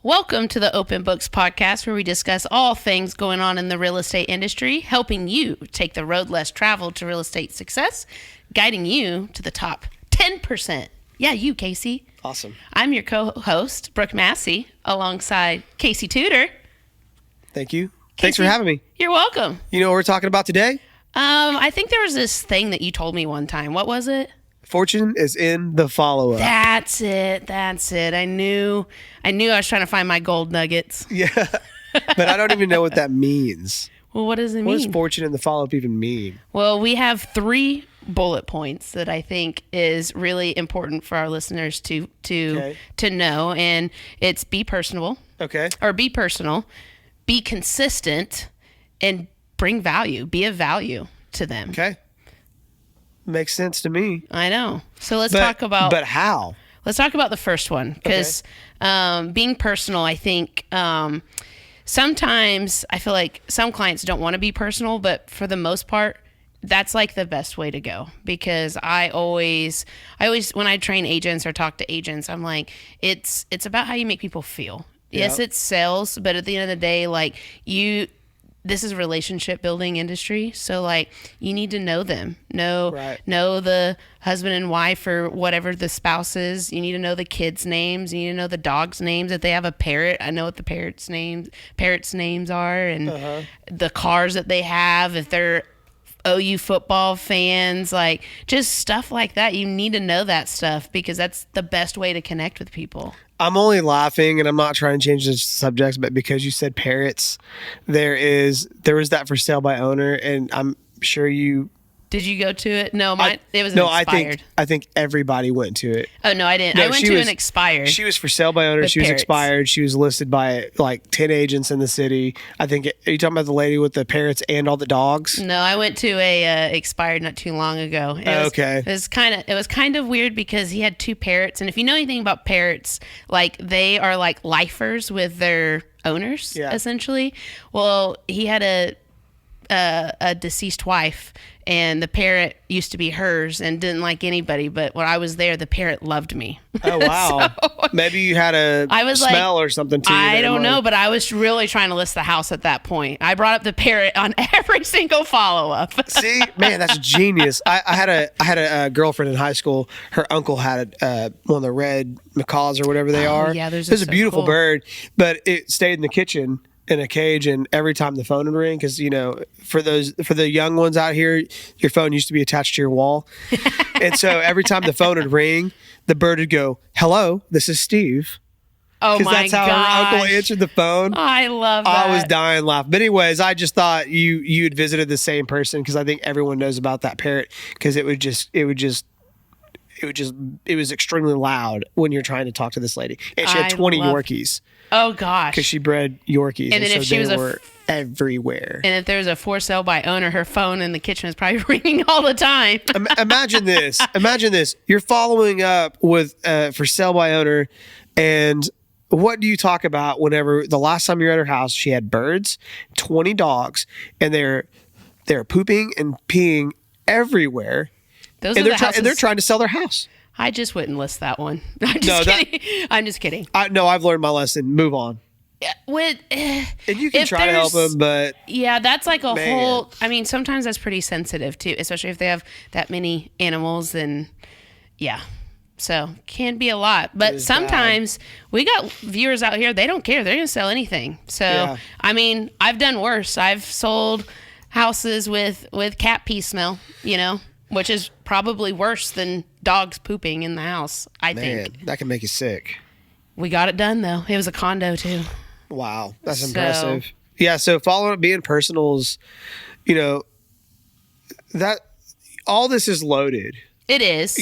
Welcome to the Open Books Podcast, where we discuss all things going on in the real estate industry, helping you take the road less traveled to real estate success, guiding you to the top 10%. Yeah, you, Casey. Awesome. I'm your co-host, Brooke Massey, alongside Casey Tudor. Thank you. Casey, Thanks for having me. You're welcome. You know what we're talking about today? I think there was this thing that you told me one time. What was it? Fortune is in the follow-up. That's it. I knew I was trying to find my gold nuggets. Yeah. But I don't even know what that means. Well, what does it mean? What does fortune in the follow-up even mean? Well, we have 3 bullet points that I think is really important for our listeners to know, and it's be personable. Okay. Or be personal, be consistent, and bring value. Be of value to them. Okay. Makes sense to me. I know. So let's talk about. But how? Let's talk about the first one, because being personal, I think sometimes I feel like some clients don't want to be personal, but for the most part, that's like the best way to go. Because I always when I train agents or talk to agents, I'm like, it's about how you make people feel. Yes, it's sales, but at the end of the day, like this is a relationship building industry. So like you need to know them, know the husband and wife or whatever the spouse is. You need to know the kids' names. You need to know the dogs' names. If they have a parrot, I know what the parrots' names are, and the cars that they have. If they're OU football fans, like just stuff like that. You need to know that stuff because that's the best way to connect with people. I'm only laughing, and I'm not trying to change the subject, but because you said parrots, there was that for sale by owner, and I'm sure you. Did you go to it? No, it was an expired. I think everybody went to it. Oh, no, I didn't. I went to an expired. She was for sale by owner. She was expired. She was listed by like 10 agents in the city. I think, are you talking about the lady with the parrots and all the dogs? No, I went to a expired not too long ago. Okay. It was kind of weird because he had 2 parrots. And if you know anything about parrots, like they are like lifers with their owners, essentially. Well, he had a deceased wife, and the parrot used to be hers and didn't like anybody, but when I was there, the parrot loved me. Oh, wow. So, maybe you had a smell or something too. I don't know, but I was really trying to list the house at that point. I brought up the parrot on every single follow-up. See, man, that's genius. I had a girlfriend in high school. Her uncle had one of the red macaws or whatever they are. Yeah, it was a beautiful bird, but it stayed in the kitchen in a cage, and every time the phone would ring, because for the young ones out here, your phone used to be attached to your wall, and so every time the phone would ring, the bird would go, "Hello, this is Steve." Oh my god! Because that's how her uncle answered the phone. I love that. I was dying laughing. But anyways, I just thought you had visited the same person, because I think everyone knows about that parrot, because it was extremely loud when you're trying to talk to this lady, and she had 20 Yorkies. Oh gosh! Because she bred Yorkies, and then so if she were everywhere. And if there's a for sale by owner, her phone in the kitchen is probably ringing all the time. Imagine this. You're following up with for sale by owner, and what do you talk about whenever the last time you're at her house? She had birds, 20 dogs, and they're pooping and peeing everywhere. They're trying to sell their house. I just wouldn't list that one. I'm just kidding. No, I've learned my lesson. Move on. And you can try to help them, but yeah, that's like whole. I mean, sometimes that's pretty sensitive too, especially if they have that many animals. And yeah, so can be a lot. But sometimes we got viewers out here; they don't care. They're gonna sell anything. So I mean, I've done worse. I've sold houses with cat pee smell. Which is probably worse than dogs pooping in the house, I think. That can make you sick. We got it done, though. It was a condo, too. Wow. That's impressive. Yeah, so following up being personal is, that all this is loaded. It is.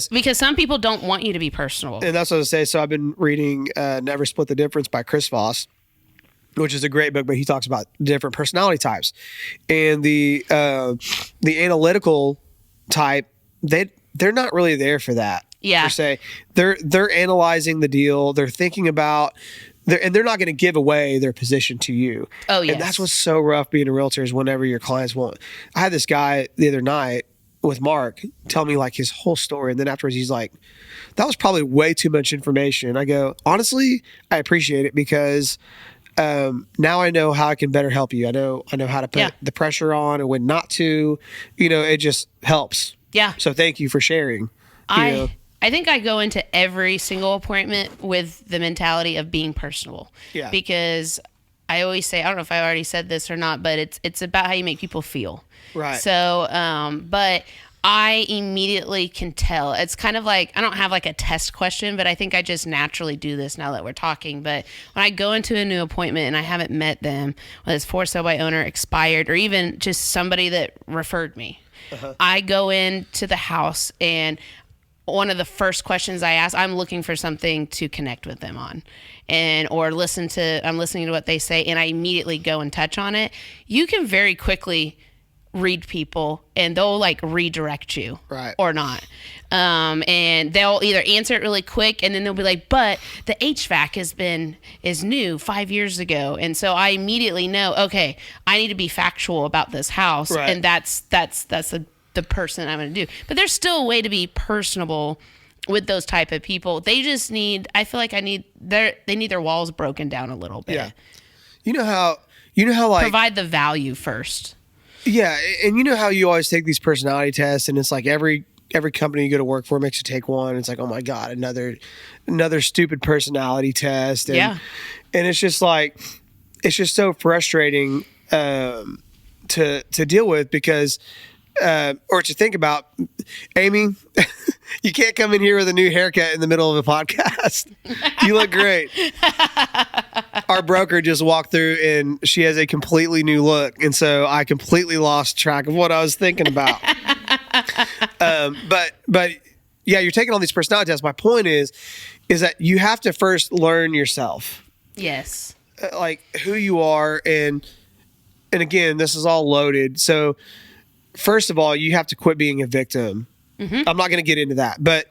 Because some people don't want you to be personal. And that's what I was going to say. So I've been reading Never Split the Difference by Chris Voss, which is a great book, but he talks about different personality types. And the analytical type, they're not really there for that. Yeah. Per se. They're analyzing the deal. They're thinking about and they're not going to give away their position to you. Oh, yes. And that's what's so rough being a realtor is whenever your clients want. I had this guy the other night, with Mark tell me like his whole story. And then afterwards he's like, that was probably way too much information. I go, honestly, I appreciate it because now I know how I can better help you. I know how to put the pressure on and when not to, it just helps. Yeah. So thank you for sharing. I think I go into every single appointment with the mentality of being personable. Yeah. Because I always say, I don't know if I already said this or not, but it's about how you make people feel. Right. So, but I immediately can tell. It's kind of like, I don't have like a test question, but I think I just naturally do this now that we're talking. But when I go into a new appointment and I haven't met them, whether it's for sale by owner, expired, or even just somebody that referred me, I go into the house and one of the first questions I ask, I'm looking for something to connect with them on or I'm listening to what they say and I immediately go and touch on it. You can very quickly read people and they'll like redirect you or not. And they'll either answer it really quick and then they'll be like, but the HVAC is new 5 years ago. And so I immediately know, okay, I need to be factual about this house. Right. And that's the person I'm going to do. But there's still a way to be personable with those type of people. They just need, I feel like they need their walls broken down a little bit. Yeah. You know how like provide the value first. Yeah, and you know how you always take these personality tests, and it's like every company you go to work for makes you take one. It's like, oh my God, another stupid personality test. And, and it's just like, it's just so frustrating to deal with because, or to think about. Amy, you can't come in here with a new haircut in the middle of a podcast. You look great. Our broker just walked through and she has a completely new look. And so I completely lost track of what I was thinking about. But yeah, you're taking all these personality tests. My point is that you have to first learn yourself. Yes. Like who you are. And again, this is all loaded. So first of all, you have to quit being a victim. Mm-hmm. I'm not going to get into that, but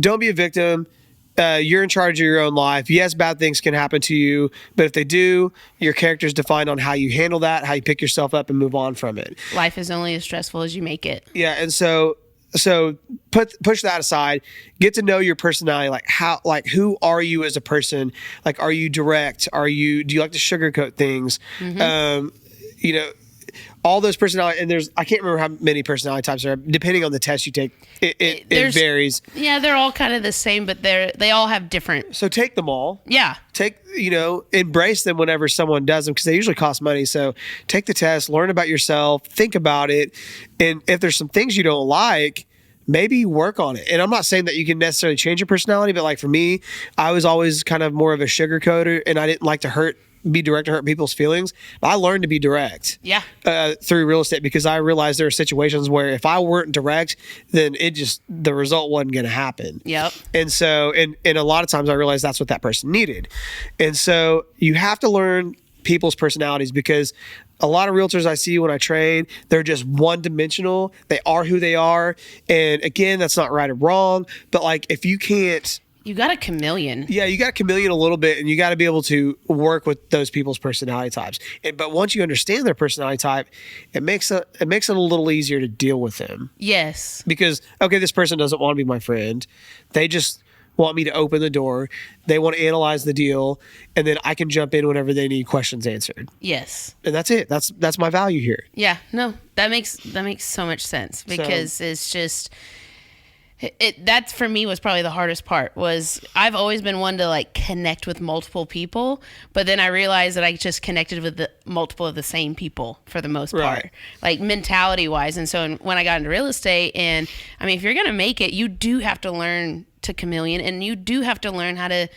don't be a victim. You're in charge of your own life. Yes, bad things can happen to you, but if they do, your character is defined on how you handle that, how you pick yourself up and move on from it. Life is only as stressful as you make it. Yeah, and so push that aside. Get to know your personality. Like who are you as a person? Like, are you direct? Do you like to sugarcoat things? Mm-hmm. All those personality, and I can't remember how many personality types there are. Depending on the test you take, it varies. Yeah, they're all kind of the same, but they all have different. So take them all. Yeah. Embrace them whenever someone does them because they usually cost money. So take the test, learn about yourself, think about it, and if there's some things you don't like, maybe work on it. And I'm not saying that you can necessarily change your personality, but like for me, I was always kind of more of a sugarcoater, and I didn't like to be direct and hurt people's feelings. But I learned to be direct through real estate because I realized there are situations where if I weren't direct, then the result wasn't going to happen. Yep. And so, and a lot of times I realized that's what that person needed. And so you have to learn people's personalities because a lot of realtors I see when I train, they're just one dimensional. They are who they are. And again, that's not right or wrong. But like, if you can't, you got a chameleon. Yeah, you got a chameleon a little bit, and you got to be able to work with those people's personality types. But once you understand their personality type, it makes it a little easier to deal with them. Yes. Because, okay, this person doesn't want to be my friend. They just want me to open the door. They want to analyze the deal, and then I can jump in whenever they need questions answered. Yes. And that's it. That's my value here. Yeah. No, that makes so much sense because it's just... That for me was probably the hardest part. Was I've always been one to like connect with multiple people, but then I realized that I just connected with multiple of the same people for the most part, like mentality wise. And so when I got into real estate, and I mean, if you're gonna make it, you do have to learn to chameleon, and you do have to learn how to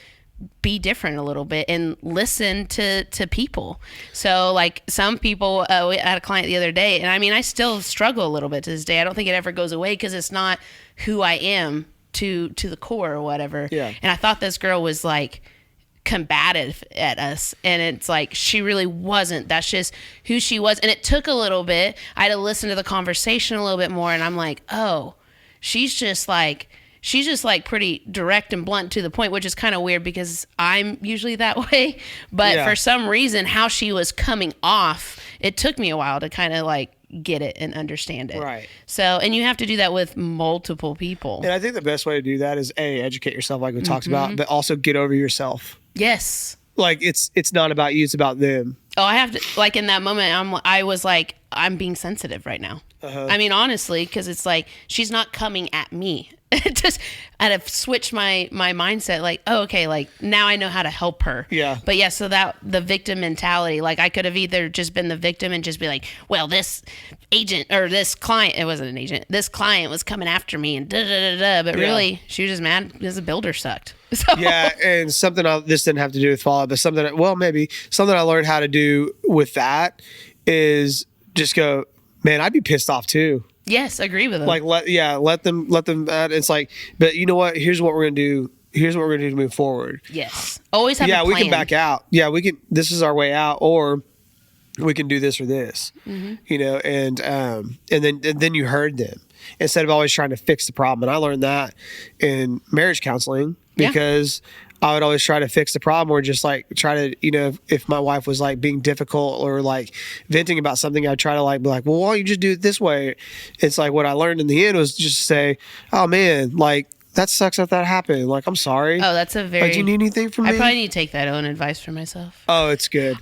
be different a little bit and listen to people. So like some people, we had a client the other day, and I mean, I still struggle a little bit to this day. I don't think it ever goes away because it's not who I am to the core or whatever. Yeah. And I thought this girl was like combative at us, and it's like she really wasn't. That's just who she was. And it took a little bit. I had to listen to the conversation a little bit more, and I'm like, oh, she's just like pretty direct and blunt to the point, which is kind of weird because I'm usually that way. But for some reason, how she was coming off, it took me a while to kind of like get it and understand it. Right. So, and you have to do that with multiple people. And I think the best way to do that is educate yourself, like we talked about, but also get over yourself. Yes. Like it's not about you, it's about them. Oh, I have to, like, in that moment, I was like, I'm being sensitive right now. I mean, honestly, because it's like, she's not coming at me. Just, I'd have switched my mindset, like, oh, okay, like, now I know how to help her. Yeah. But yeah, so that, the victim mentality, like, I could have either just been the victim and just be like, well, this agent, or this client, it wasn't an agent, this client was coming after me and da-da-da-da, but really, she was just mad because the builder sucked. So. Yeah, and this didn't have to do with follow-up, but something I learned how to do with that is just go, man, I'd be pissed off too. Yes, agree with them. Like let them it's like, but you know what? Here's what we're gonna do. Here's what we're gonna do to move forward. Yes. Always have a plan. We can back out. Yeah, we can, this is our way out, or we can do this or this. You know, and then you heard them instead of always trying to fix the problem. And I learned that in marriage counseling because I would always try to fix the problem, or just like try to, you know, if my wife was like being difficult or like venting about something, I'd try to like be like, well, why don't you just do it this way? It's like what I learned in the end was just say, oh man, like that sucks that happened. Like, I'm sorry. Oh, that's a very. Like, do you need anything from me? I probably need to take that own advice for myself. Oh, it's good.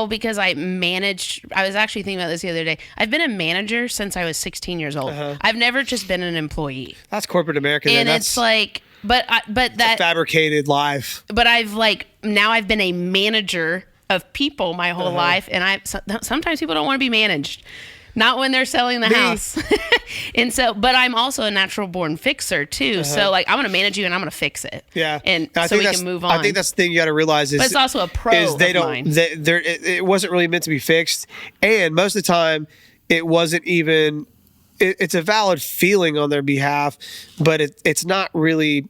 Because I managed, I was actually thinking about this the other day. I've been a manager since I was 16 years old. I've never just been an employee. That's corporate America. And it's like, but that fabricated life. But I've been a manager of people my whole life. And sometimes people don't want to be managed. Not when they're selling the house. And so, but I'm also a natural born fixer too. So like, I'm going to manage you and I'm going to fix it. Yeah. And so we can move on. I think that's the thing you got to realize is, but it's also a pro is they of don't, mine. it wasn't really meant to be fixed. And most of the time it wasn't even, it's a valid feeling on their behalf, but it's not really,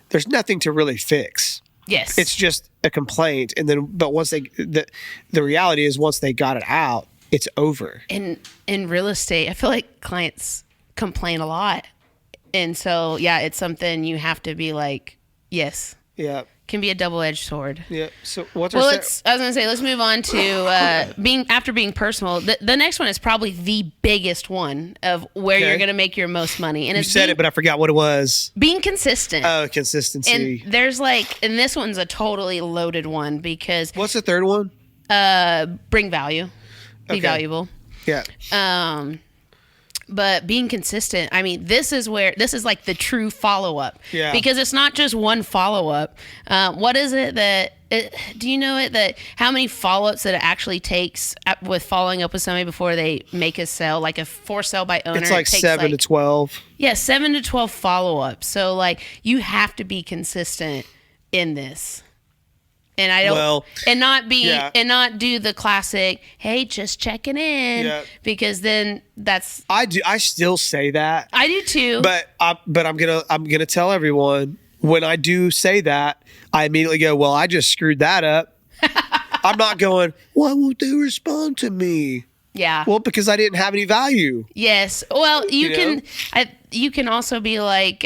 there's nothing to really fix. Yes. It's just a complaint. And then, but once the reality is once they got it out, it's over. In real estate, I feel like clients complain a lot. And so, yeah, it's something you have to be like, yes. Yeah. Can be a double-edged sword. Yeah. So what's I was going to say, let's move on to being personal. The next one is probably the biggest one of where you're going to make your most money. And you said it, but I forgot what it was. Being consistent. Oh, consistency. And there's and this one's a totally loaded one because. What's the third one? Bring value. Be valuable. Yeah. But being consistent, I mean, this is like the true follow-up. Yeah. Because it's not just one follow-up. What is it do you know that how many follow-ups that it actually takes with following up with somebody before they make a sale, like a for sale by owner? It's like 7 to 12. Yeah, 7 to 12 follow-ups. So like you have to be consistent in this. And I don't, and not do the classic, hey, just checking in, because then that's. I still say that. I do too. But I'm gonna tell everyone when I do say that, I immediately go, well, I just screwed that up. I'm not going, why won't they respond to me? Yeah. Well, because I didn't have any value. Yes. Well, you can also be like,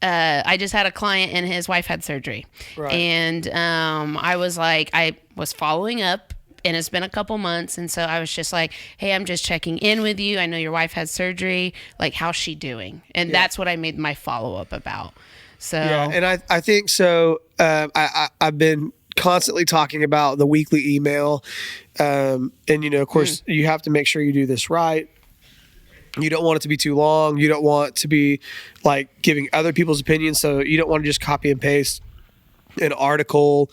I just had a client and his wife had surgery. Right. And I was following up, and it's been a couple months. And so I was just like, hey, I'm just checking in with you. I know your wife had surgery. Like, how's she doing? And that's what I made my follow-up about. So, yeah. And I think so. I've been constantly talking about the weekly email. And, of course, you have to make sure you do this right. You don't want it to be too long. You don't want to be like giving other people's opinions. So you don't want to just copy and paste an article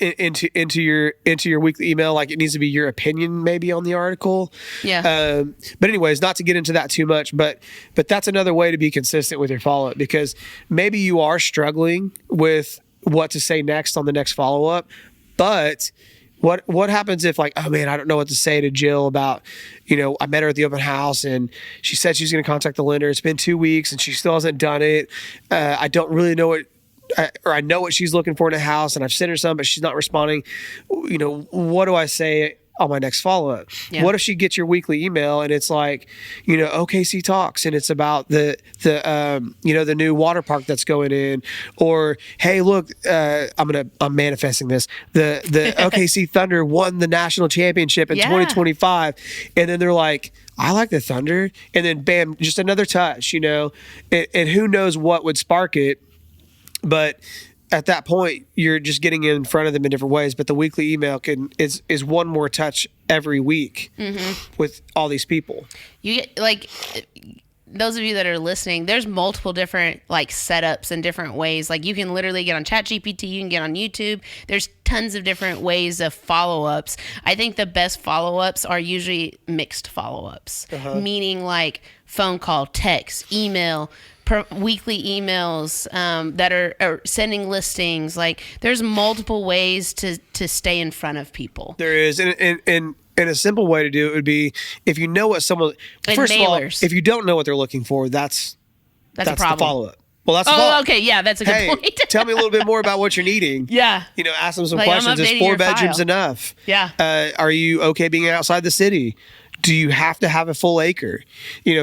into your weekly email. Like, it needs to be your opinion maybe on the article. Yeah. But anyways, not to get into that too much, but that's another way to be consistent with your follow-up, because maybe you are struggling with what to say next on the next follow-up, but what happens if, like, oh man, I don't know what to say to Jill about, I met her at the open house and she said she's going to contact the lender. It's been 2 weeks and she still hasn't done it. I don't really know I know what she's looking for in a house, and I've sent her some, but she's not responding. What do I say on my next follow-up? Yeah. What if she gets your weekly email and it's like, OKC Talks, and it's about the new water park that's going in, or hey, look, I'm manifesting this. The OKC Thunder won the national championship in 2025, and then they're like, I like the Thunder, and then bam, just another touch, and who knows what would spark it, but at that point, you're just getting in front of them in different ways. But the weekly email is one more touch every week with all these people. You get those of you that are listening, there's multiple different setups and different ways. You can literally get on ChatGPT, you can get on YouTube. There's tons of different ways of follow-ups. I think the best follow-ups are usually mixed follow-ups, meaning phone call, text, email, weekly emails that are sending listings. There's multiple ways to stay in front of people. There is, and a simple way to do it would be if you know what someone. And first mailers. of all, if you don't know what they're looking for, that's a problem. The follow-up. Well, that's the follow-up. Okay, yeah, that's a good point. Tell me a little bit more about what you're needing. Yeah, ask them some questions. Is 4 bedrooms enough? Yeah. Are you okay being outside the city? Do you have to have a full acre?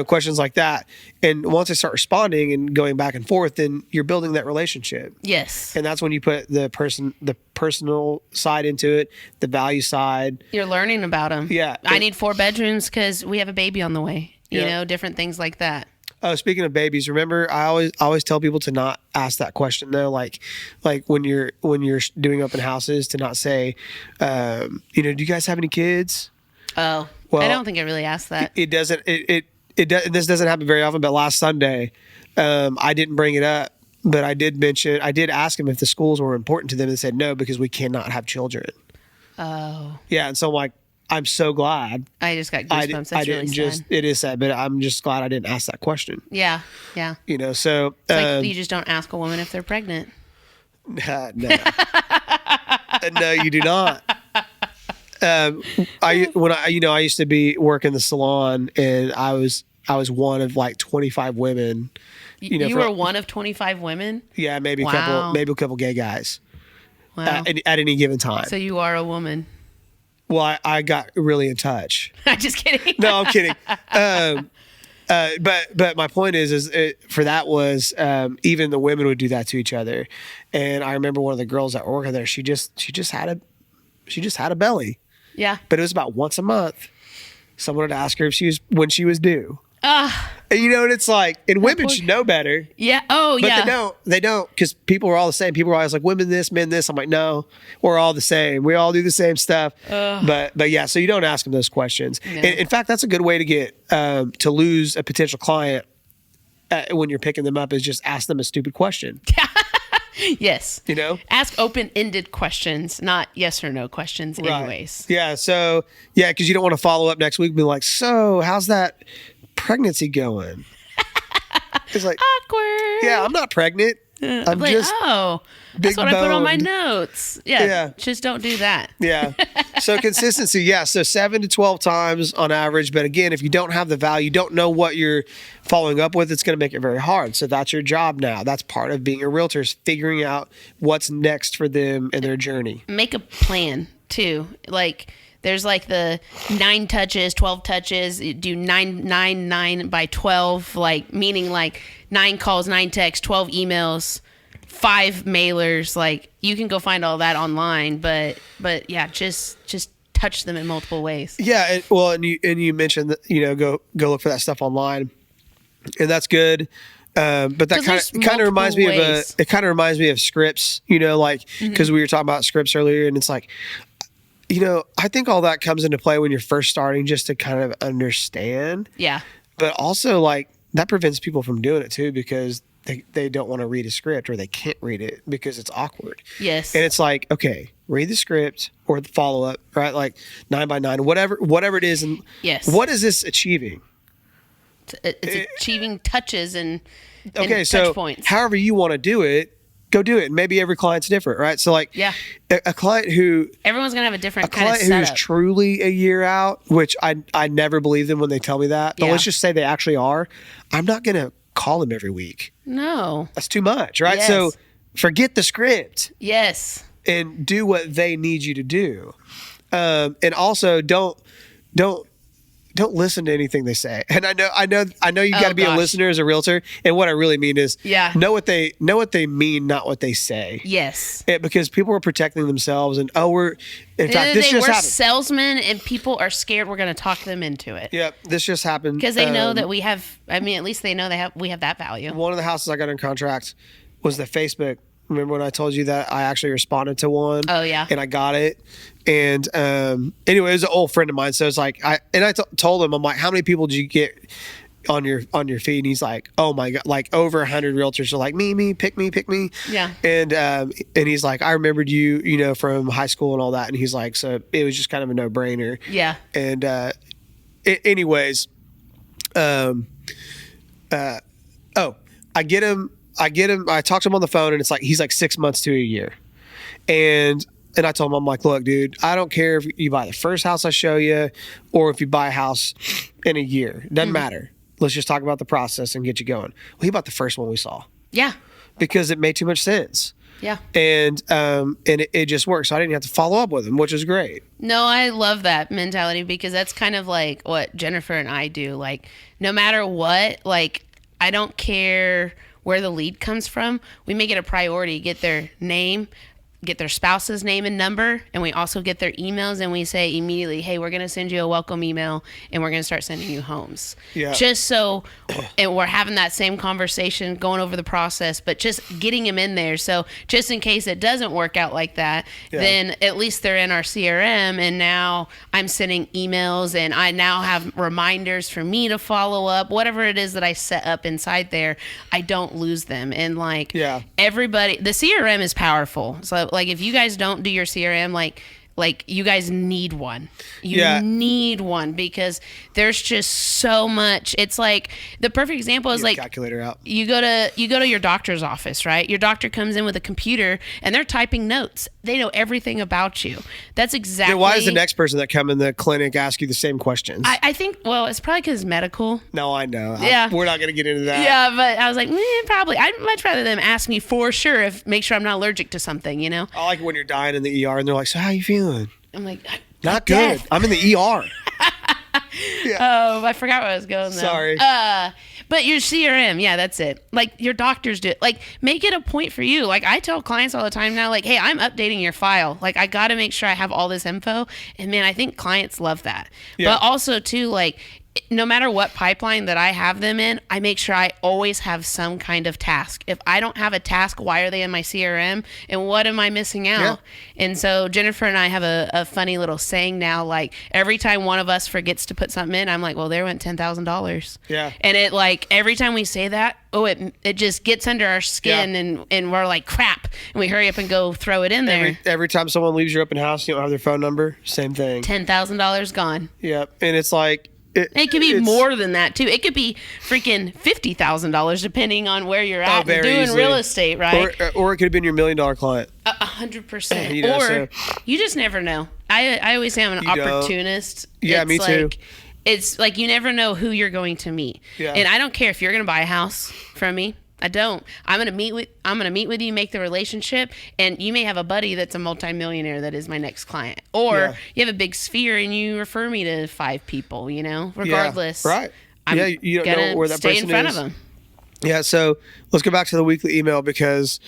Questions like that. And once they start responding and going back and forth, then you're building that relationship. Yes. And that's when you put the personal side into it, the value side. You're learning about them. Yeah. I need 4 bedrooms because we have a baby on the way. Different things like that. Oh, speaking of babies, remember I always tell people to not ask that question though. Like when you're doing open houses, to not say, do you guys have any kids? Oh. Well, I don't think I really asked that. It doesn't. This doesn't happen very often. But last Sunday, I didn't bring it up, but I did ask them if the schools were important to them, and they said no because we cannot have children. Oh. Yeah, and so I'm so glad. I just got goosebumps. That's really sad. It is sad, but I'm just glad I didn't ask that question. Yeah, yeah. So it's you just don't ask a woman if they're pregnant. No, no, you do not. I used to be working the salon, and I was one of 25 women. You were one of 25 women? Yeah, maybe a couple gay guys. Wow. At any given time. So you are a woman. Well, I got really in touch. I'm just kidding. No, I'm kidding. But my point is for that was even the women would do that to each other, and I remember one of the girls that were working there. She just had a belly. Yeah. But it was about once a month. Someone would ask her when she was due. And and it's and women should know better. Yeah. Oh, but yeah. They don't, because people are all the same. People are always like, women this, men this. I'm like, no, we're all the same. We all do the same stuff. But yeah, so you don't ask them those questions. No. In fact, that's a good way to get to lose a potential client when you're picking them up, is just ask them a stupid question. Yes. Ask open-ended questions, not yes or no questions anyways. Right. Yeah. So, because you don't want to follow up next week and be like, so how's that pregnancy going? It's awkward. Yeah, I'm not pregnant. I'm just that's what I put on my notes. Yeah. Just don't do that. Yeah. So consistency. Yeah. So 7 to 12 times on average. But again, if you don't have the value, you don't know what you're following up with, it's going to make it very hard. So that's your job now. That's part of being a realtor, is figuring out what's next for them in their journey. Make a plan too. There's the 9 touches, 12 touches, do 9 by 12, meaning 9 calls, 9 texts, 12 emails, 5 mailers. You can go find all that online, but yeah, just touch them in multiple ways. Yeah. And you mentioned that, go look for that stuff online, and that's good. But that kind of reminds me of scripts, because we were talking about scripts earlier, and it's I think all that comes into play when you're first starting, just to kind of understand. Yeah. But also that prevents people from doing it too, because they don't want to read a script, or they can't read it because it's awkward. Yes. And it's okay, read the script or the follow-up, right? 9 by 9, whatever it is. And yes. What is this achieving? It's achieving touches and touch points. However you want to do it, go do it. And maybe every client's different, right? So yeah, a client who everyone's gonna have a different kind of setup. A client who's truly a year out, which I never believe them when they tell me that, but let's just say they actually are. I'm not gonna call them every week. No, that's too much, right? Yes. So forget the script. Yes, and do what they need you to do. And also don't listen to anything they say. And I know you got to be a listener as a realtor. And what I really mean is know what they mean, not what they say. Yes. Because people are protecting themselves and we're salesmen and people are scared we're going to talk them into it. Yeah. This just happened. Because they know that we have, at least they know we have that value. One of the houses I got in contract was the Facebook. Remember when I told you that I actually responded to one? Oh, yeah. And I got it. And anyway, it was an old friend of mine. So it's like, I told him, I'm like, how many people did you get on your feed? And he's like, oh my God, like over 100 realtors are like, me, pick me. Yeah. And he's like, I remembered you, from high school and all that. And he's like, so it was just kind of a no brainer. Yeah. And anyways, I get him. I talked to him on the phone, and it's like he's like 6 months to a year. And I told him, I'm like, look, dude, I don't care if you buy the first house I show you, or if you buy a house in a year. It doesn't matter. Let's just talk about the process and get you going. Well, he bought the first one we saw. Yeah. Because it made too much sense. Yeah. And it just worked. So I didn't have to follow up with him, which is great. No, I love that mentality because that's kind of like what Jennifer and I do. Like, no matter what, like, I don't care where the lead comes from. We make it a priority, get their name, get their spouse's name and number, and we also get their emails, and we say immediately, hey, we're going to send you a welcome email, and we're going to start sending you homes. Yeah. Just so, and we're having that same conversation, going over the process, but just getting them in there. So just in case it doesn't work out like that, then at least they're in our CRM, and now I'm sending emails, and I now have reminders for me to follow up. Whatever it is that I set up inside there, I don't lose them. And like everybody, the CRM is powerful. So like if you guys don't do your CRM, like you guys need one. You need one because there's just so much. It's like the perfect example is like calculator out. You go to your doctor's office, right? Your doctor comes in with a computer and they're typing notes. They know everything about you. That's exactly. Then why does the next person that come in the clinic ask you the same questions? I think, well, it's probably because medical. No, I know. Yeah. We're not going to get into that. Yeah, but I was like, probably. I'd much rather them ask me for sure make sure I'm not allergic to something, I like when you're dying in the ER and they're like, so how you feeling? I'm like, not good. Death. I'm in the ER. Oh, I forgot where I was going though. Sorry. But your CRM, that's it. Like your doctors do it. Like make it a point for you. Like I tell clients all the time now, like, hey, I'm updating your file. Like I got to make sure I have all this info. And man, I think clients love that. Yeah. But also too, like, no matter what pipeline that I have them in, I make sure I always have some kind of task. If I don't have a task, why are they in my CRM? And what am I missing out? Yeah. And so Jennifer and I have a funny little saying now, like every time one of us forgets to put something in, I'm like, well, there went $10,000. Yeah. And it like every time we say that, it just gets under our skin and we're like, crap. And we hurry up and go throw it in there. Every time someone leaves your open house, you don't have their phone number, same thing. $10,000 gone. Yep. And it's like, it could be more than that too. It could be freaking $50,000 depending on where you're at and doing easily. Real estate, right? Or it could have been your $1 million client. 100%. You just never know. I always say I'm an opportunist. Yeah, me too. It's like you never know who you're going to meet. Yeah. And I don't care if you're going to buy a house from me. I don't. I'm gonna meet with you, make the relationship, and you may have a buddy that's a multimillionaire that is my next client, or you have a big sphere and you refer me to 5 people. Regardless, right? You don't know where that stay person in front is. of them. Yeah. So let's go back to the weekly email because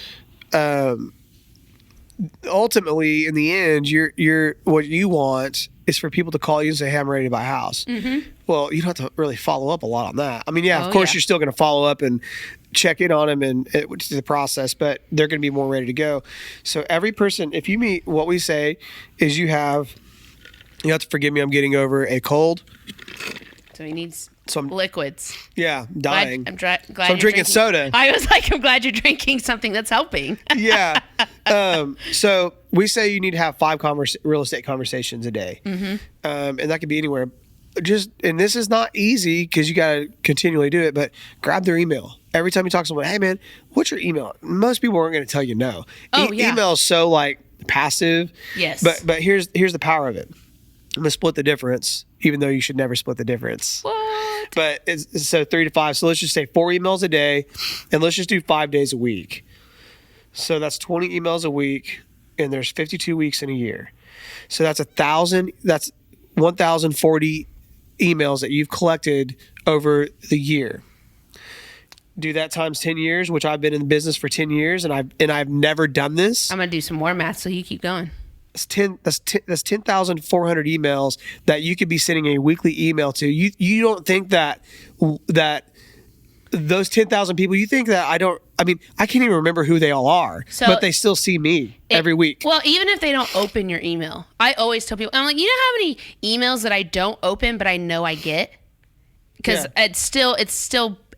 ultimately, in the end, you're what you want is for people to call you and say, hey, I'm ready to buy a house. Mm-hmm. Well, you don't have to really follow up a lot on that. I mean, of course, you're still going to follow up and check in on them and which is the process, but they're going to be more ready to go. So every person, if you meet, what we say is you have to forgive me, I'm getting over a cold. So he needs liquids. Yeah, dying. I'm glad so I'm drinking soda. I was like, I'm glad you're drinking something that's helping. Yeah. So we say you need to have 5 real estate conversations a day. Mm-hmm. And that could be anywhere. And this is not easy because you got to continually do it, but grab their email. Every time you talk to someone, hey man, what's your email? Most people aren't going to tell you no. Email is so like passive. Yes. But here's the power of it. I'm going to split the difference, even though you should never split the difference. What? But it's so 3 to 5. So let's just say 4 emails a day, and let's just do 5 days a week. So that's 20 emails a week, and there's 52 weeks in a year. So that's 1,040 emails that you've collected over the year. Do that times 10 years, which I've been in the business for 10 years, and I've never done this. I'm gonna do some more math so you keep going. That's 10,400 emails that you could be sending a weekly email to. You don't think that those 10,000 people, you think that I can't even remember who they all are, but they still see me every week. Well, even if they don't open your email, I always tell people, I'm like, you know how many emails that I don't open, but I know I get? Because it's still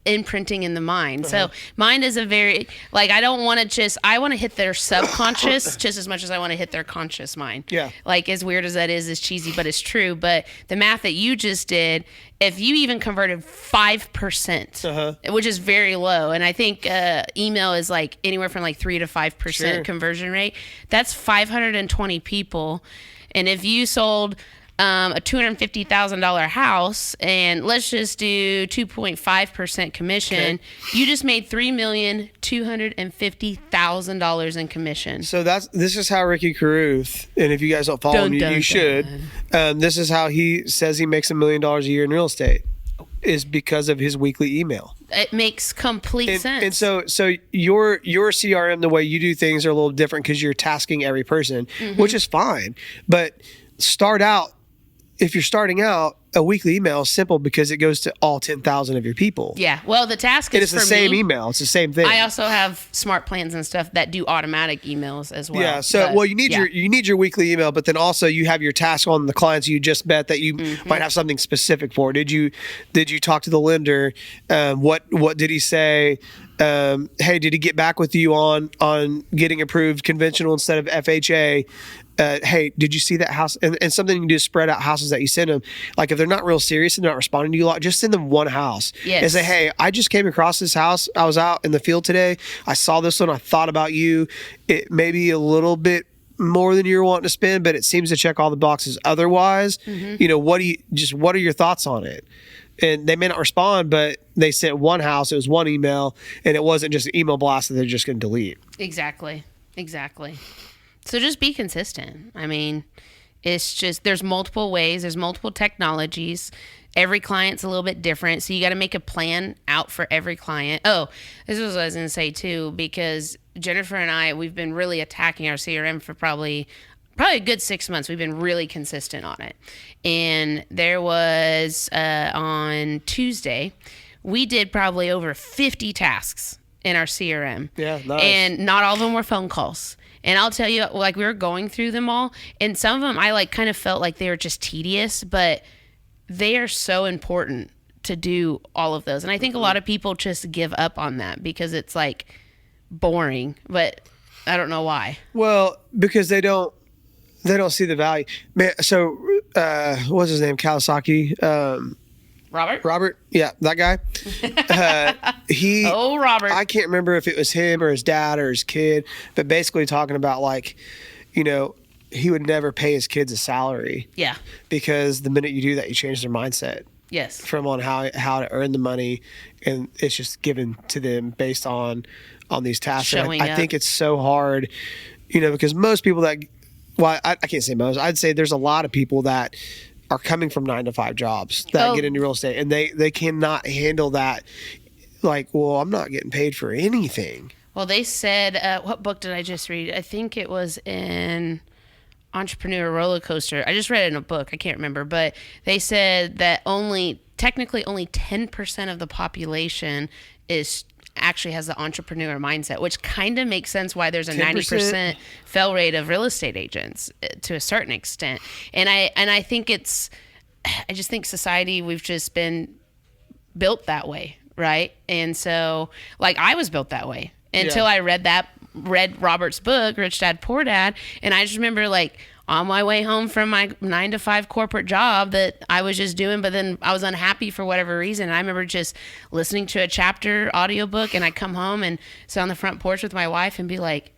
imprinting in the mind. So mine is a very, like, I want to hit their subconscious just as much as I want to hit their conscious mind. Yeah. Like, as weird as that is cheesy, but it's true. But the math that you just did, if you even converted 5%, which is very low, and I think email is like anywhere from like 3 to 5% conversion rate, that's 520 people. And if you sold a $250,000 house, and let's just do 2.5% commission, you just made $3,250,000 in commission. So this is how Ricky Carruth, and if you guys don't follow him, you should. This is how he says he makes $1 million a year in real estate, is because of his weekly email. It makes complete sense. And so your CRM, the way you do things are a little different because you're tasking every person, which is fine. But if you're starting out, a weekly email is simple because it goes to all 10,000 of your people. Yeah. Well, the task is and it's the same email. It's the same thing. I also have smart plans and stuff that do automatic emails as well. Yeah. So, you need your weekly email, but then also you have your task on the clients you just bet that you might have something specific for. Did you talk to the lender? What did he say? Hey, did he get back with you on getting approved conventional instead of FHA? Hey, did you see that house? And something you can do is spread out houses that you send them. Like, if they're not real serious and not responding to you a lot, just send them one house. Yes. And say, hey, I just came across this house. I was out in the field today. I saw this one. I thought about you. It may be a little bit more than you're wanting to spend, but it seems to check all the boxes. Otherwise, what are your thoughts on it? And they may not respond, but they sent one house. It was one email, and it wasn't just an email blast that they're just going to delete. Exactly. So just be consistent. I mean, it's just, there's multiple ways, there's multiple technologies. Every client's a little bit different. So you got to make a plan out for every client. Oh, this was what I was going to say too, because Jennifer and I, we've been really attacking our CRM for probably a good 6 months. We've been really consistent on it. And there was, on Tuesday, we did probably over 50 tasks in our CRM. Yeah, nice. And not all of them were phone calls. And I'll tell you, like, we were going through them all, and some of them I like kind of felt like they were just tedious, but they are so important to do all of those. And I think a lot of people just give up on that because it's like boring, but I don't know why. Well, because they don't see the value. Man, so what's his name? Kawasaki. Robert, yeah, that guy. Robert. I can't remember if it was him or his dad or his kid, but basically talking about, like, he would never pay his kids a salary. Yeah. Because the minute you do that, you change their mindset. Yes. From on how to earn the money, and it's just given to them based on these tasks. I think it's so hard, because most people I can't say most. I'd say there's a lot of people that are coming from 9-to-5 jobs that get into real estate, and they cannot handle that. Like, well, I'm not getting paid for anything. Well, they said, what book did I just read? I think it was in Entrepreneur Roller Coaster. I just read it in a book. I can't remember, but they said that technically only 10% of the population actually has the entrepreneur mindset, which kind of makes sense why there's a 90% fail rate of real estate agents to a certain extent. And I think I just think society, we've just been built that way, right? And so, like, I was built that way until I read Robert's book, Rich Dad Poor Dad, and I just remember, like, on my way home from my 9-to-5 corporate job that I was just doing, but then I was unhappy for whatever reason. And I remember just listening to a chapter audiobook, and I come home and sit on the front porch with my wife and be like,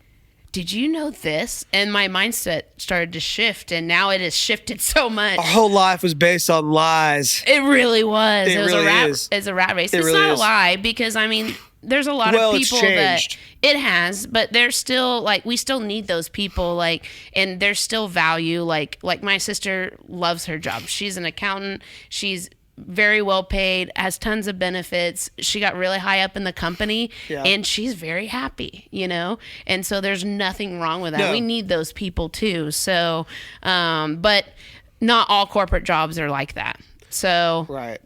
did you know this? And my mindset started to shift, and now it has shifted so much. Our whole life was based on lies. It really was. It was really a rat. It's a rat race. It's really not a lie, because I mean, there's a lot Well, of it's people that changed. it has, but there's still like we still need those people, like, and there's still value. Like my sister loves her job. She's an accountant. She's very well paid, has tons of benefits. She got really high up in the company, Yeah. and she's very happy, you know? And so there's nothing wrong with that. No. We need those people too. So, but not all corporate jobs are like that. So Right.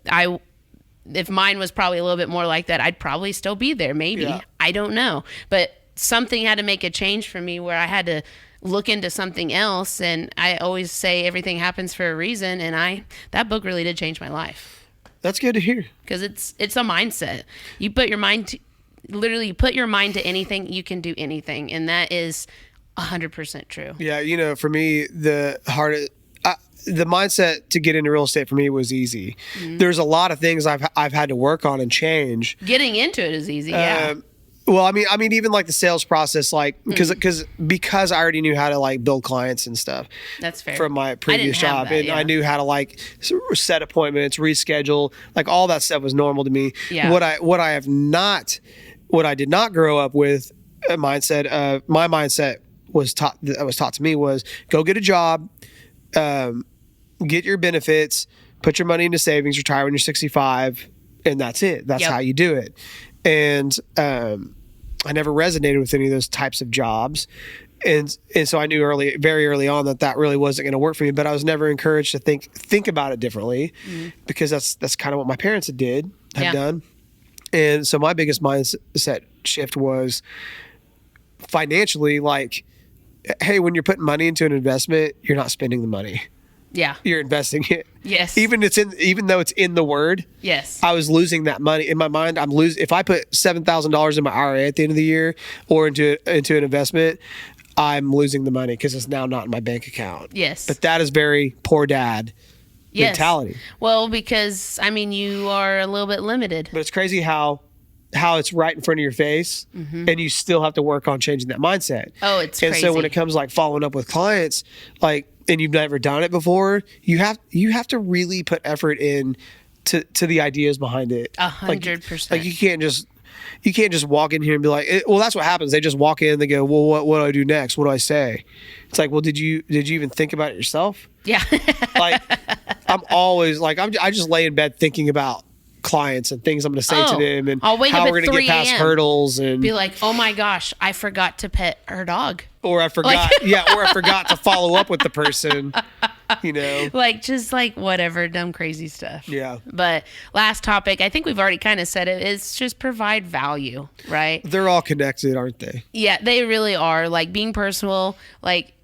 if mine was probably a little bit more like that, I'd probably still be there. Maybe. Yeah. I don't know. But something had to make a change for me where I had to look into something else. And I always say everything happens for a reason. And that book really did change my life, That's good to hear. because it's a mindset. You put your mind to, literally you put your mind to anything, you can do anything. And that is 100% true. Yeah, you know, for me, the mindset to get into real estate for me was easy. There's a lot of things I've had to work on and change. Getting into it is easy. Yeah. Well, I mean, even like the sales process, like because I already knew how to like build clients and stuff That's fair. from my previous I didn't have job, that, and yeah. I knew how to like set appointments, reschedule, like all that stuff was normal to me. Yeah. What I did not grow up with a mindset. My mindset was taught to me was go get a job, get your benefits, put your money into savings, retire when you're 65, and that's it. That's Yep. how you do it. And I never resonated with any of those types of jobs. And so I knew very early on that really wasn't going to work for me, but I was never encouraged to think about it differently, because that's kind of what my parents have Yeah. done. And so my biggest mindset shift was financially, like, hey, when you're putting money into an investment, you're not spending the money. Yeah. You're investing it. Yes. Even though it's in the word, Yes. I was losing that money in my mind. I'm losing if I put $7,000 in my IRA at the end of the year or into an investment, I'm losing the money because it's now not in my bank account. Yes. But that is very poor dad Yes. mentality. Well, because I mean, you are a little bit limited. But it's crazy how it's right in front of your face, and you still have to work on changing that mindset. Oh, it's and crazy. so when it comes like following up with clients, like, and you've never done it before, you have to really put effort in to the ideas behind it. 100%. Like you can't just walk in here and be like, well, that's what happens. They just walk in and they go, well, what do I do next? What do I say? It's like, well, did you even think about it yourself? Yeah. Like, I'm always like, I just lay in bed thinking about clients and things I'm going to say to them, and I'll wake how up we're at going to 3 get past a.m. hurdles, and Be like, oh my gosh, I forgot to pet her dog. or I forgot, or I forgot to follow up with the person, you know. Like, just like whatever, dumb, crazy stuff. Yeah. But last topic, I think we've already kind of said it, is just provide value, right? They're all connected, aren't they? Yeah, they really are. Like being personal, like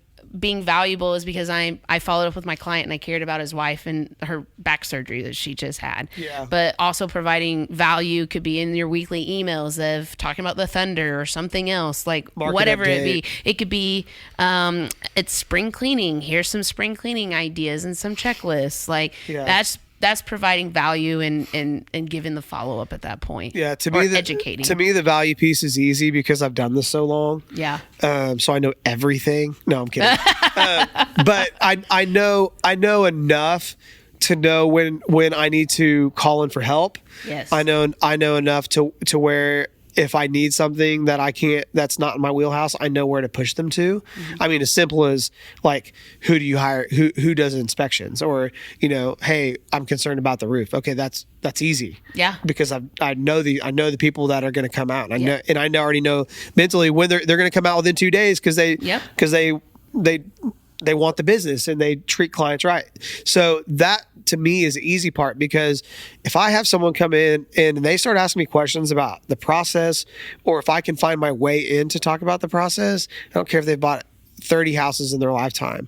being valuable is because I followed up with my client and I cared about his wife and her back surgery that she just had. Yeah. But also providing value could be in your weekly emails of talking about the Thunder or something else, like Market whatever it update. be. It could be it's spring cleaning. Here's some spring cleaning ideas and some checklists. Like Yeah. that's providing value and giving the follow up at that point. Yeah. To Or me, educating. To me, the value piece is easy because I've done this so long. Yeah. So I know everything. No, I'm kidding. But I know enough to know when I need to call in for help. Yes. I know enough to where if I need something that I can't, that's not in my wheelhouse, I know where to push them to. I mean, as simple as like, who do you hire? Who does inspections? Or, you know, hey, I'm concerned about the roof. Okay, that's easy. Yeah. Because I know the people that are going to come out, and Yeah. I already know mentally when they're going to come out within 2 days because they want the business and they treat clients right. So that to me is the easy part, because if I have someone come in and they start asking me questions about the process, or if I can find my way in to talk about the process, I don't care if they've bought 30 houses in their lifetime.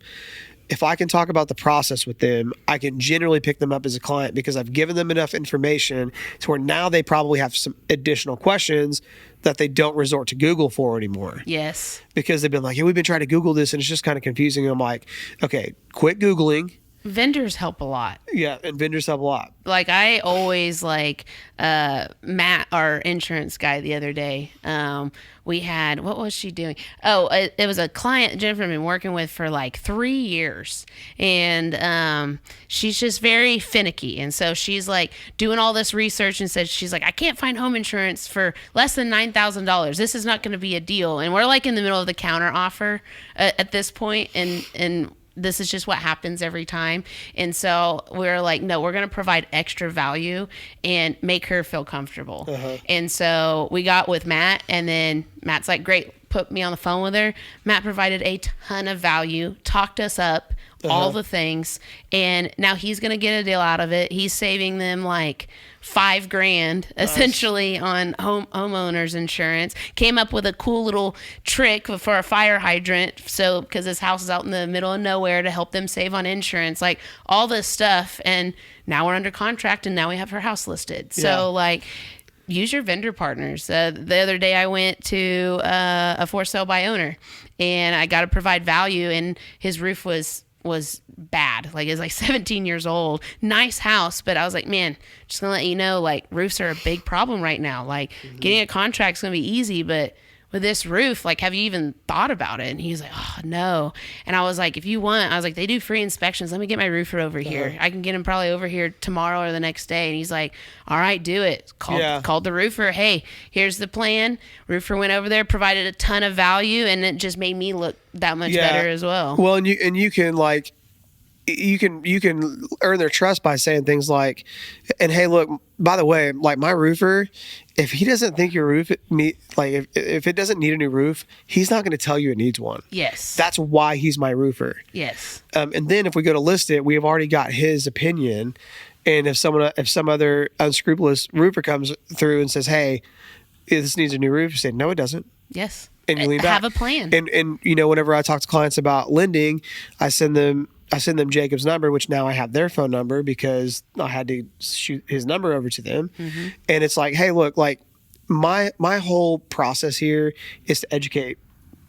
If I can talk about the process with them, I can generally pick them up as a client because I've given them enough information to where now they probably have some additional questions that they don't resort to Google for anymore. Yes. Because they've been like, yeah, we've been trying to Google this and it's just kind of confusing. And I'm like, okay, quit Googling. Vendors help a lot. Yeah, and vendors help a lot. Like I always like Matt, our insurance guy, the other day. We had, what was she doing? Oh, it was a client Jennifer had been working with for like 3 years, and she's just very finicky, and so she's like doing all this research and said she's like, I can't find home insurance for less than $9,000. This is not going to be a deal, and we're like in the middle of the counter offer at this point, and this is just what happens every time. And so we're like, no, we're going to provide extra value and make her feel comfortable. And so we got with Matt, and then Matt's like, great, put me on the phone with her. Matt provided a ton of value, talked us up, all the things. And now he's going to get a deal out of it. He's saving them like $5,000 essentially on homeowners insurance. Came up with a cool little trick for a fire hydrant. So, because his house is out in the middle of nowhere, to help them save on insurance, like all this stuff. And now we're under contract, and now we have her house listed. So like, use your vendor partners. The other day I went to a for sale by owner, and I got to provide value, and his roof was bad. Like, it's like 17 years old, nice house. But I was like, man, just gonna let you know, like, roofs are a big problem right now. Like, getting a contract's gonna be easy, but with this roof, like, have you even thought about it? And he's like, oh, no. And I was like, if you want, I was like, they do free inspections. Let me get my roofer over here. I can get him probably over here tomorrow or the next day. And he's like, all right, do it. Called the roofer. Hey, here's the plan. Roofer went over there, provided a ton of value, and it just made me look that much better as well. Well, and you can like, you can earn their trust by saying things like, and hey, look, by the way, like, my roofer, if he doesn't think your roof if it doesn't need a new roof, he's not going to tell you it needs one. Yes. That's why he's my roofer. Yes. And then if we go to list it, we have already got his opinion. And if some other unscrupulous roofer comes through and says, hey, this needs a new roof, you say, no, it doesn't. Yes. And you lean back. Have a plan. And you know, whenever I talk to clients about lending, I send them Jacob's number, which now I have their phone number because I had to shoot his number over to them. And it's like, hey, look, like, my whole process here is to educate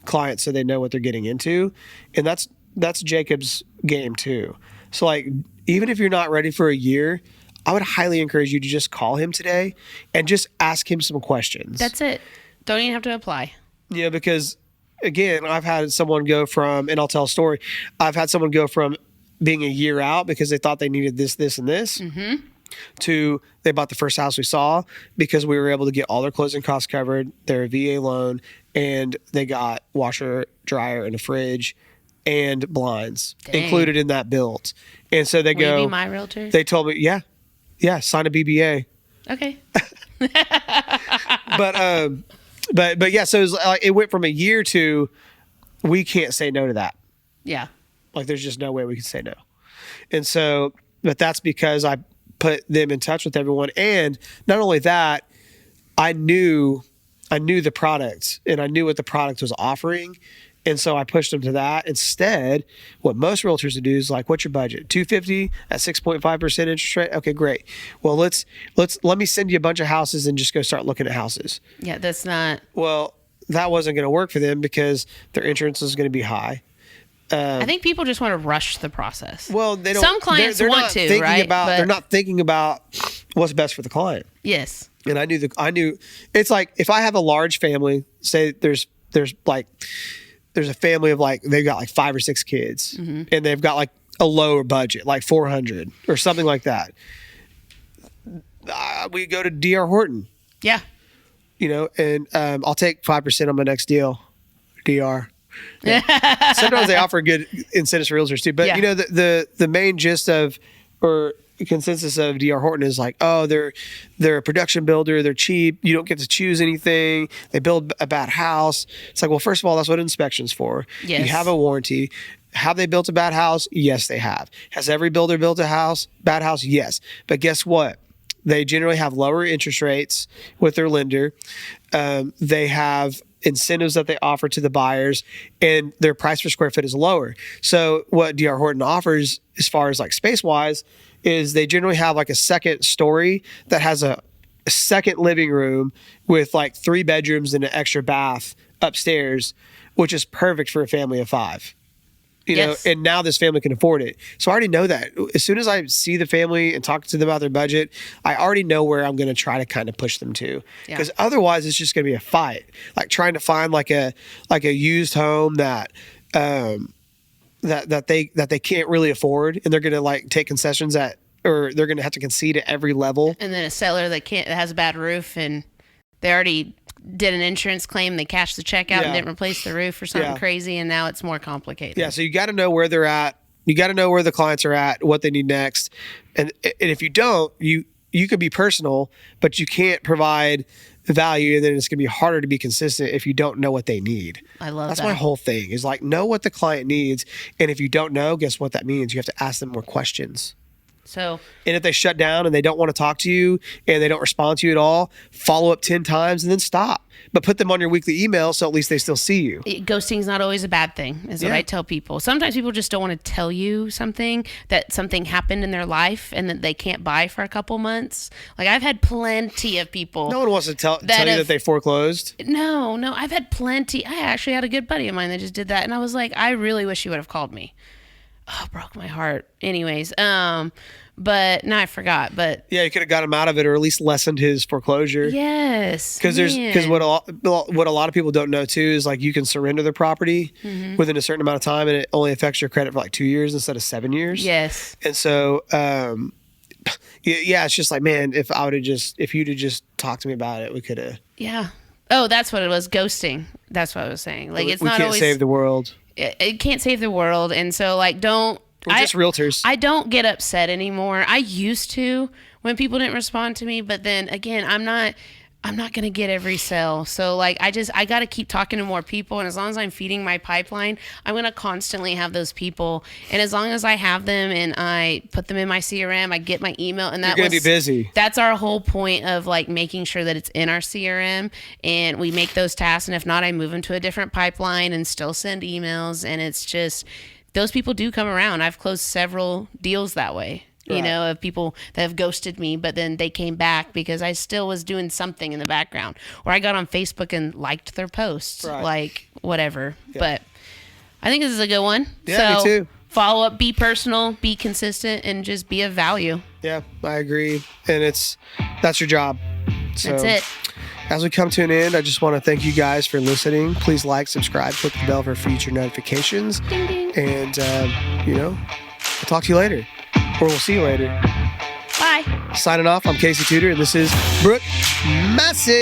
clients so they know what they're getting into. And that's Jacob's game too. So, like, even if you're not ready for a year, I would highly encourage you to just call him today and just ask him some questions. That's it. Don't even have to apply. Yeah, because again, I've had someone go from, and I'll tell a story, I've had someone go from being a year out because they thought they needed this, this, and this, to they bought the first house we saw because we were able to get all their closing costs covered, their VA loan, and they got washer, dryer, and a fridge, and blinds included in that build. And so they Will you be my realtor? They told me, yeah, sign a BBA. Okay. But yeah, so it was like, it went from a year to, we can't say no to that. Yeah. Like, there's just no way we can say no. And so, but that's because I put them in touch with everyone. And not only that, I knew the product, and I knew what the product was offering. And so I pushed them to that. Instead, what most realtors would do is like, what's your budget? $250 at 6.5% interest rate? Okay, great. Well, let me send you a bunch of houses and just go start looking at houses. Yeah, that's not. Well, that wasn't going to work for them because their insurance is going to be high. I think people just want to rush the process. Well, they don't. Some clients they're want not to, thinking right? They're not thinking about what's best for the client. Yes. And I knew it's like, if I have a large family, say there's a family of like, they've got like 5 or 6 kids, and they've got like a lower budget, like 400 or something like that. We go to DR Horton. Yeah. You know, and I'll take 5% on my next deal. DR. Yeah. Sometimes they offer good incentives for realtors too, but you know, the main gist of, or consensus of DR Horton is like, oh, they're a production builder, they're cheap, you don't get to choose anything, they build a bad house. It's like, well, first of all, that's what inspection's for. Yes. You have a warranty. Have they built a bad house? Yes, they have. Has every builder built a bad house? Yes. But guess what? They generally have lower interest rates with their lender. They have incentives that they offer to the buyers, and their price per square foot is lower. So what DR Horton offers, as far as like space wise, is they generally have like a second story that has a second living room with like 3 bedrooms and an extra bath upstairs, which is perfect for a family of 5. Yes. and now this family can afford it. So I already know that. As soon as I see the family and talk to them about their budget, I already know where I'm going to try to kind of push them to. Yeah. Because otherwise, it's just going to be a fight. Like trying to find like a used home that they can't really afford, and they're going to like take concessions or they're going to have to concede at every level. And then a seller that has a bad roof, and they already did an insurance claim, they cashed the check out and didn't replace the roof or something crazy, and now it's more complicated. Yeah, so you got to know where they're at. You got to know where the clients are at, what they need next. And if you don't, you could be personal, but you can't provide value, and then it's going to be harder to be consistent if you don't know what they need. I love That's that. my whole thing is like, know what the client needs. And if you don't know, guess what that means? You have to ask them more questions. So, And if they shut down and they don't want to talk to you and they don't respond to you at all, follow up 10 times and then stop. But put them on your weekly email so at least they still see you. ghosting's not always a bad thing, is what I tell people. Sometimes people just don't want to tell you something happened in their life and that they can't buy for a couple months. Like, I've had plenty of people. No one wants to tell you that they foreclosed. No, I've had plenty. I actually had a good buddy of mine that just did that, and I was like, I really wish you would have called me. Oh, broke my heart. Anyways, but now I forgot. But yeah, you could have got him out of it, or at least lessened his foreclosure. Yes, because what a lot of people don't know too is like you can surrender the property within a certain amount of time, and it only affects your credit for like 2 years instead of 7 years. Yes, and so it's just like, man, if you'd have just talked to me about it, we could have. Yeah. Oh, that's what it was. Ghosting. That's what I was saying. Like, it's we not can't always save the world. It can't save the world, and so like don't. We're just realtors. I don't get upset anymore. I used to when people didn't respond to me, but then again, I'm not going to get every sale. So like I got to keep talking to more people, and as long as I'm feeding my pipeline, I'm going to constantly have those people. And as long as I have them and I put them in my CRM, I get my email, and you're going to be busy. That's our whole point of like making sure that it's in our CRM, and we make those tasks, and if not, I move them to a different pipeline and still send emails, and it's just those people do come around. I've closed several deals that way. You know, of people that have ghosted me, but then they came back because I still was doing something in the background. Or I got on Facebook and liked their posts, like whatever. Yeah. But I think this is a good one. Yeah, me too. Follow up, be personal, be consistent, and just be of value. Yeah, I agree. And that's your job. So, that's it. As we come to an end, I just want to thank you guys for listening. Please like, subscribe, click the bell for future notifications. Ding, ding. And, we'll talk to you later. Or we'll see you later. Bye. Signing off, I'm Casey Tudor, and this is Brooke Massey.